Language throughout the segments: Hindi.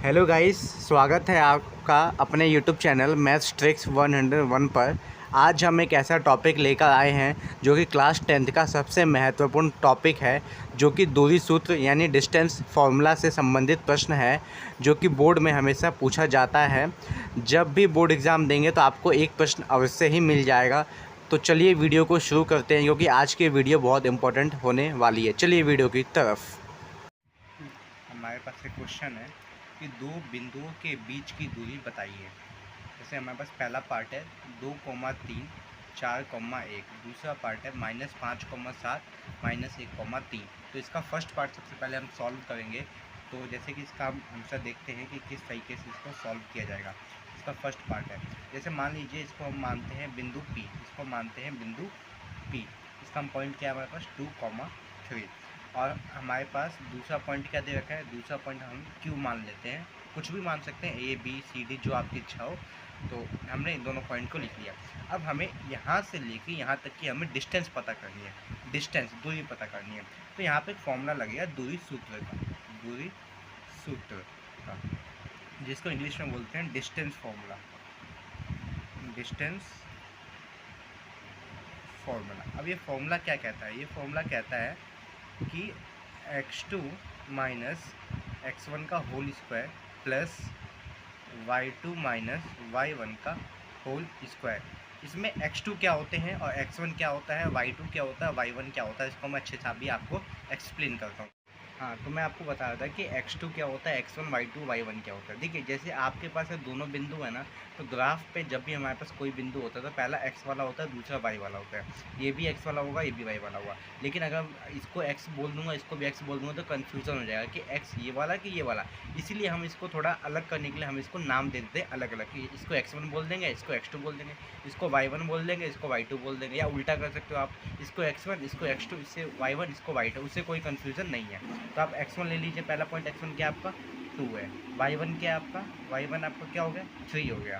हेलो गाइस, स्वागत है आपका अपने यूट्यूब चैनल मैथ्स ट्रिक्स 101 पर। आज हम एक ऐसा टॉपिक लेकर आए हैं जो कि क्लास 10th का सबसे महत्वपूर्ण टॉपिक है, जो कि दूरी सूत्र यानी डिस्टेंस फार्मूला से संबंधित प्रश्न है, जो कि बोर्ड में हमेशा पूछा जाता है। जब भी बोर्ड एग्ज़ाम देंगे तो आपको एक प्रश्न अवश्य ही मिल जाएगा। तो चलिए वीडियो को शुरू करते हैं, क्योंकि आज की वीडियो बहुत इंपॉर्टेंट होने वाली है। चलिए वीडियो की तरफ। हमारे पास एक क्वेश्चन है कि दो बिंदुओं के बीच की दूरी बताइए। जैसे हमारे पास पहला पार्ट है 2,3 4,1, दूसरा पार्ट है -5,7 -1,3। तो इसका फर्स्ट पार्ट सबसे पहले हम सॉल्व करेंगे। तो जैसे कि इसका हम आंसर देखते हैं कि किस तरीके से इसको सॉल्व किया जाएगा। इसका फर्स्ट पार्ट है, जैसे मान लीजिए इसको हम मानते हैं बिंदु P, इसको मानते हैं बिंदु P। इसका हम पॉइंट क्या है हमारे पास 2,3। और हमारे पास दूसरा पॉइंट क्या दे रखा है, दूसरा पॉइंट हम Q मान लेते हैं, कुछ भी मान सकते हैं, A B C D जो आपकी इच्छा हो। तो हमने इन दोनों पॉइंट को लिख लिया। अब हमें यहाँ से लेके यहाँ तक की हमें डिस्टेंस पता करनी है, डिस्टेंस दूरी पता करनी है। तो यहाँ पे एक फॉर्मूला लगेगा दूरी सूत्र का, दूरी सूत्र का, जिसको इंग्लिश में बोलते हैं डिस्टेंस फॉर्मूला, डिस्टेंस फॉर्मूला। अब ये फॉर्मूला क्या कहता है, ये फॉर्मूला कहता है कि x2 माइनस x1 का whole square plus y2 minus y1 का होल स्क्वायर। इसमें x2 क्या होते हैं और x1 क्या होता है, y2 क्या होता है, y1 क्या होता है, इसको मैं अच्छे से अभी आपको एक्सप्लेन करता हूँ। हाँ, तो मैं आपको बता रहा था कि x2 क्या होता है, x1 y2 y1 क्या होता है। देखिए, जैसे आपके पास है दोनों बिंदु है ना, तो ग्राफ पे जब भी हमारे पास कोई बिंदु होता है तो पहला x वाला होता है, दूसरा y वाला होता है। ये भी x वाला होगा, ये भी y वाला होगा। लेकिन अगर इसको x बोल दूंगा, इसको भी x बोल दूंगा, तो कन्फ्यूज़न हो जाएगा कि x ये वाला कि ये वाला। इसीलिए हम इसको थोड़ा अलग करने के लिए हम इसको नाम दे देते हैं अलग अलग, कि इसको x1 बोल देंगे, इसको x2 बोल देंगे, इसको y1 बोल देंगे, इसको y2 बोल देंगे, या उल्टा कर सकते हो आप, इसको x1 इसको x2, इससे y1 इसको y2, उससे कोई कन्फ्यूज़न नहीं है। तो आप x1 ले लीजिए, पहला पॉइंट x1 क्या आपका 2 है, y1 क्या आपका, y1 आपका क्या हो गया 3 हो गया,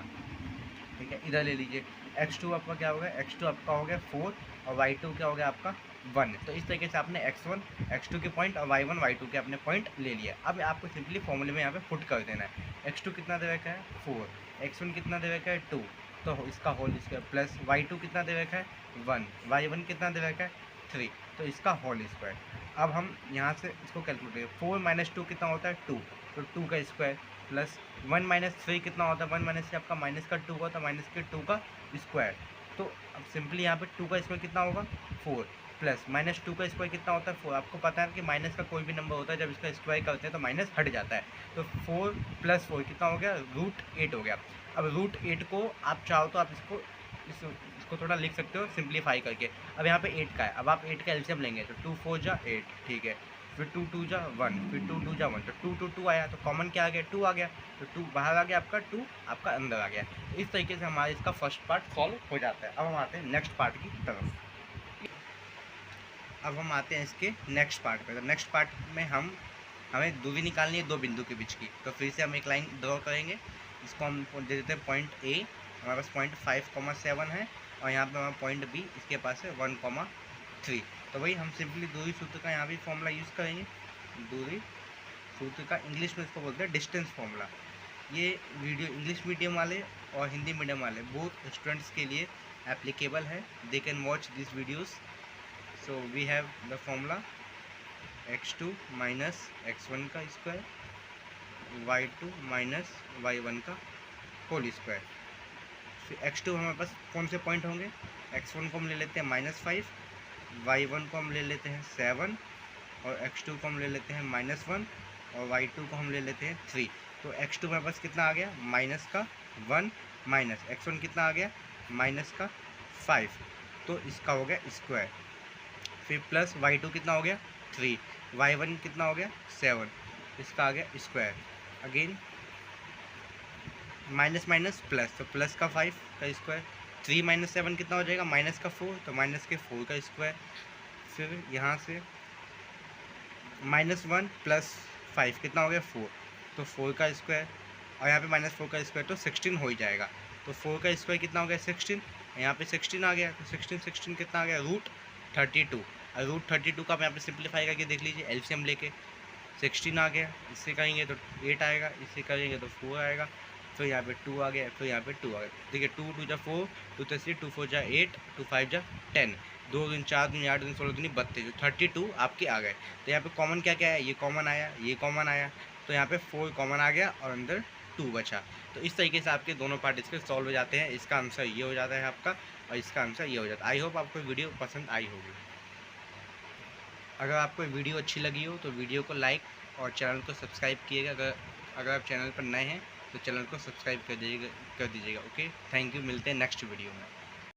ठीक है। इधर ले लीजिए, x2 आपका क्या हो गया, x2 आपका हो गया 4 और y2 क्या हो गया आपका 1। तो इस तरीके से आपने x1 x2 के पॉइंट और y1 y2 के अपने पॉइंट ले लिया। अब आपको सिंपली फॉर्मूले में यहाँ पे पुट कर देना है। x2 कितना दे रखा है 4, x1 कितना दे रखा है 2, तो इसका होल स्क्वायर, प्लस y2 कितना दे रखा है 1, y1 कितना दे रखा है 3, तो इसका होल स्क्वायर। अब हम यहाँ से इसको कैलकुलेट करें, 4 माइनस 2 कितना होता है 2, तो 2 का स्क्वायर, प्लस 1 माइनस 3 कितना होता है, 1 माइनस से आपका माइनस का 2 होता है, माइनस के 2 का स्क्वायर। तो अब सिंपली यहाँ पे 2 का स्क्वायर कितना होगा 4, प्लस माइनस 2 का स्क्वायर कितना होता है 4। आपको पता है कि माइनस का कोई भी नंबर होता है जब इसका स्क्वायर करते हैं तो माइनस हट जाता है। तो 4 प्लस 4 कितना हो गया, √8 हो गया। अब √8 को आप चाहो तो आप इसको थोड़ा लिख सकते हो सिंप्लीफाई करके। अब यहाँ पे 8 का है, अब आप 8 का एलसीएम लेंगे तो 2 4 जा 8, ठीक है, फिर 2 2 जा 1, फिर 2 2 जा 1, तो 2 2 2 आया, तो कॉमन क्या आ गया 2 आ गया, तो 2 बाहर आ गया आपका, 2 आपका अंदर आ गया। तो इस तरीके से हमारा इसका फर्स्ट पार्ट सॉल्व हो जाता है। अब हम आते हैं नेक्स्ट पार्ट की तरफ। अब हम आते हैं इसके नेक्स्ट पार्ट पे। तो नेक्स्ट पार्ट में हमें दूरी निकालनी है दो बिंदु के बीच की। तो फिर से हम एक लाइन ड्रॉ करेंगे, इसको हम दे देते हैं पॉइंट A, हमारे पास पॉइंट 5,7 है, और यहाँ पे हमारा पॉइंट B इसके पास है 1,3। तो वही हम सिंपली दूरी सूत्र का यहाँ भी फॉर्मूला यूज़ करेंगे। दूरी सूत्र का इंग्लिश में इसको बोलते हैं डिस्टेंस फॉर्मूला। ये वीडियो इंग्लिश मीडियम वाले और हिंदी मीडियम वाले बोथ स्टूडेंट्स के लिए एप्लीकेबल है। They can watch this videos. So we have the formula x2 minus x1 का स्क्वायर, y2 माइनस y1 का होल स्क्वायर। फिर x2 हमारे पास कौन से पॉइंट होंगे, x1 को हम ले लेते हैं -5, y1 को हम ले लेते हैं 7, और x2 को हम ले लेते हैं -1, और y2 को हम ले लेते हैं 3। तो x2 हमारे पास कितना आ गया माइनस का 1, माइनस x1 कितना आ गया माइनस का 5, तो इसका हो गया स्क्वायर। फिर प्लस y2 कितना हो गया 3, y1 कितना हो गया 7, इसका आ गया square. Again minus minus plus, तो प्लस का 5 का स्क्वायर, 3 माइनस 7 कितना हो जाएगा माइनस का 4, तो माइनस के 4 का स्क्वायर। फिर यहाँ से -1 प्लस 5 कितना हो गया 4, तो 4 का स्क्वायर, और यहाँ पे -4 का स्क्वायर, तो 16 हो ही जाएगा। तो 4 का स्क्वायर कितना हो गया 16, यहाँ पे 16 आ गया, तो 16 कितना आ गया √32। और √32 का आप यहाँ पे सिंप्लीफाई करके देख लीजिए एलसीएम लेके, 16 आ गया, इससे करेंगे तो 8 आएगा, इससे करेंगे तो 4 आएगा, फिर यहाँ पे 2 आ गया, फिर यहाँ पे 2 आ गया। देखिए 2 2 जा 4, 2 3 2 4 जा 8, 2 5 जा 10, 2 दिन 4 दिन 8 दिन 16 दिन 32, 32 आपके आ गए। तो यहाँ पे कॉमन क्या क्या है, ये कॉमन आया, ये कॉमन आया, तो यहाँ पे 4 कॉमन आ गया और अंदर 2 बचा। तो इस तरीके से आपके दोनों पार्ट इसके सॉल्व हो जाते हैं। इसका आंसर ये हो जाता है आपका और इसका आंसर ये हो जाता है। आई होप आपको वीडियो पसंद आई होगी। अगर आपको वीडियो अच्छी लगी हो तो वीडियो को लाइक और चैनल को सब्सक्राइब कीजिएगा। अगर आप चैनल पर नए हैं तो चैनल को सब्सक्राइब कर दीजिएगा। ओके, थैंक यू, मिलते हैं नेक्स्ट वीडियो में।